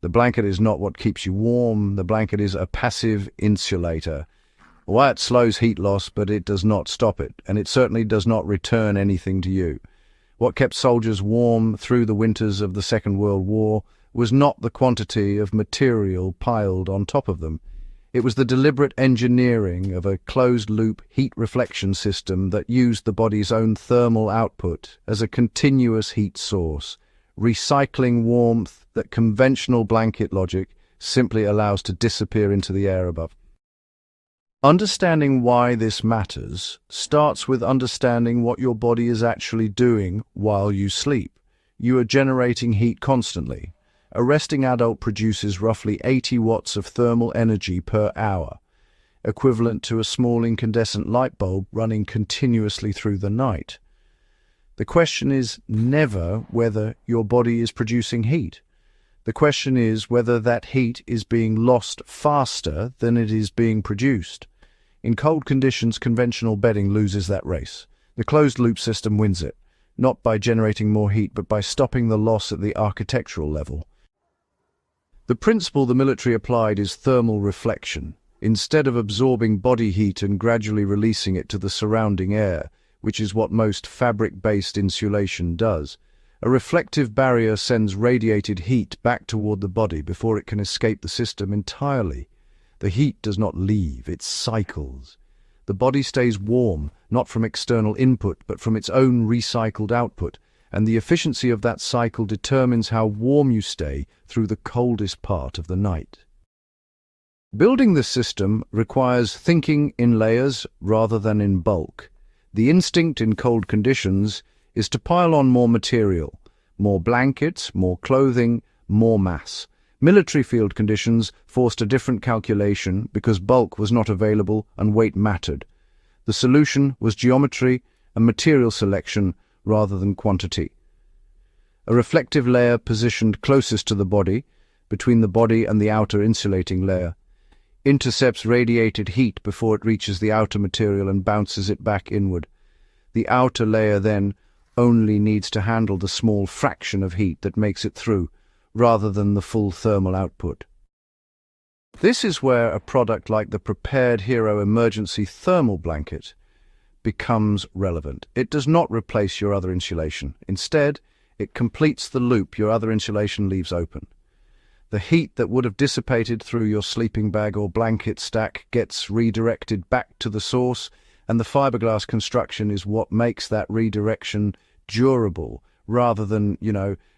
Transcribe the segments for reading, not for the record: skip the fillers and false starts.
The blanket is not what keeps you warm. The blanket is a passive insulator. Why it slows heat loss, but it does not stop it, and it certainly does not return anything to you. What kept soldiers warm through the winters of the Second World War was not the quantity of material piled on top of them. It was the deliberate engineering of a closed-loop heat reflection system that used the body's own thermal output as a continuous heat source, recycling warmth that conventional blanket logic simply allows to disappear into the air above. Understanding why this matters starts with understanding what your body is actually doing while you sleep. You are generating heat constantly. A resting adult produces roughly 80 watts of thermal energy per hour, equivalent to a small incandescent light bulb running continuously through the night. The question is never whether your body is producing heat. The question is whether that heat is being lost faster than it is being produced. In cold conditions, conventional bedding loses that race. The closed-loop system wins it, not by generating more heat, but by stopping the loss at the architectural level. The principle the military applied is thermal reflection. Instead of absorbing body heat and gradually releasing it to the surrounding air, which is what most fabric-based insulation does, a reflective barrier sends radiated heat back toward the body before it can escape the system entirely. The heat does not leave, it cycles. The body stays warm, not from external input, but from its own recycled output, and the efficiency of that cycle determines how warm you stay through the coldest part of the night. Building this system requires thinking in layers rather than in bulk. The instinct in cold conditions is to pile on more material, more blankets, more clothing, more mass. Military field conditions forced a different calculation because bulk was not available and weight mattered. The solution was geometry and material selection rather than quantity. A reflective layer positioned closest to the body, between the body and the outer insulating layer, intercepts radiated heat before it reaches the outer material and bounces it back inward. The outer layer then only needs to handle the small fraction of heat that makes it through, rather than the full thermal output. This is where a product like the Prepared Hero Emergency Thermal Blanket becomes relevant. It does not replace your other insulation. Instead, it completes the loop your other insulation leaves open. The heat that would have dissipated through your sleeping bag or blanket stack gets redirected back to the source, and the fiberglass construction is what makes that redirection durable rather than,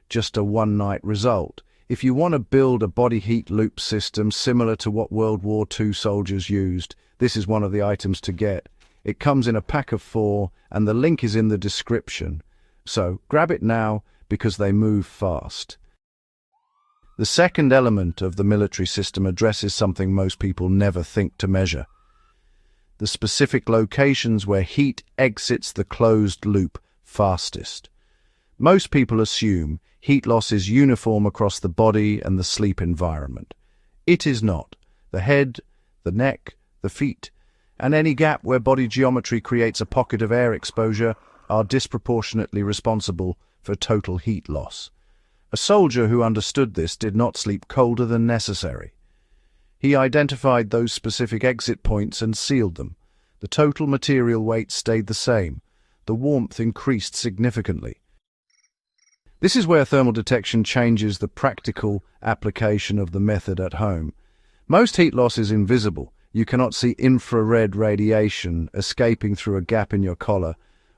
just a one-night result. If you want to build a body heat loop system similar to what World War II soldiers used, this is one of the items to get. It comes in a pack of 4, and the link is in the description. So grab it now because they move fast. The second element of the military system addresses something most people never think to measure: the specific locations where heat exits the closed loop fastest. Most people assume heat loss is uniform across the body and the sleep environment. It is not. The head, the neck, the feet, and any gap where body geometry creates a pocket of air exposure are disproportionately responsible for total heat loss. A soldier who understood this did not sleep colder than necessary. He identified those specific exit points and sealed them. The total material weight stayed the same. The warmth increased significantly. This is where thermal detection changes the practical application of the method at home. Most heat loss is invisible. You cannot see infrared radiation escaping through a gap in your collar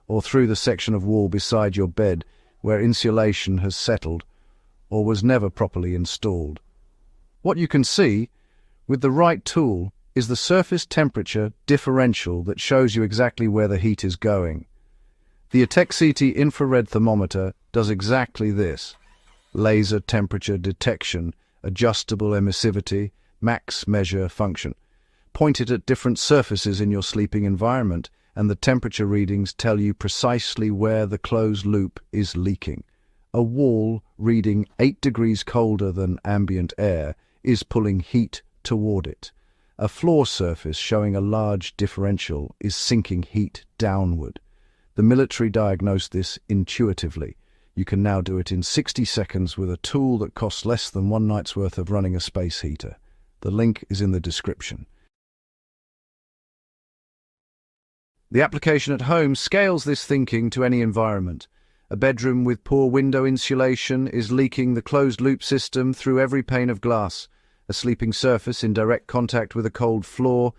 or through the section of wall beside your bed where insulation has settled or was never properly installed. What you can see, with the right tool, is the surface temperature differential that shows you exactly where the heat is going. The ATEC-CT infrared thermometer does exactly this: laser temperature detection, adjustable emissivity, max measure function. Point it at different surfaces in your sleeping environment, and the temperature readings tell you precisely where the closed loop is leaking. A wall reading 8 degrees colder than ambient air is pulling heat toward it. A floor surface showing a large differential is sinking heat downward. The military diagnosed this intuitively. You can now do it in 60 seconds with a tool that costs less than one night's worth of running a space heater. The link is in the description. The application at home scales this thinking to any environment. A bedroom with poor window insulation is leaking the closed-loop system through every pane of glass. A sleeping surface in direct contact with a cold floor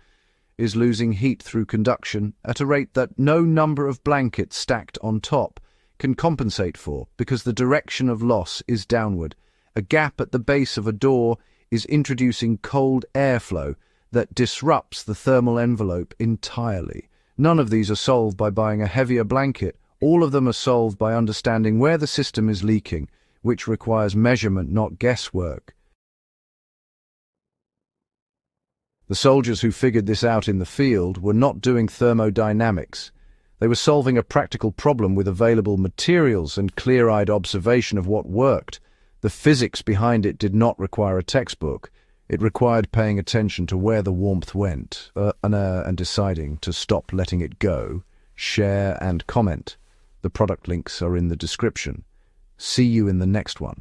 is losing heat through conduction at a rate that no number of blankets stacked on top can compensate for, because the direction of loss is downward. A gap at the base of a door is introducing cold airflow that disrupts the thermal envelope entirely. None of these are solved by buying a heavier blanket. All of them are solved by understanding where the system is leaking, which requires measurement, not guesswork. The soldiers who figured this out in the field were not doing thermodynamics. They were solving a practical problem with available materials and clear-eyed observation of what worked. The physics behind it did not require a textbook. It required paying attention to where the warmth went, and deciding to stop letting it go. Share and comment. The product links are in the description. See you in the next one.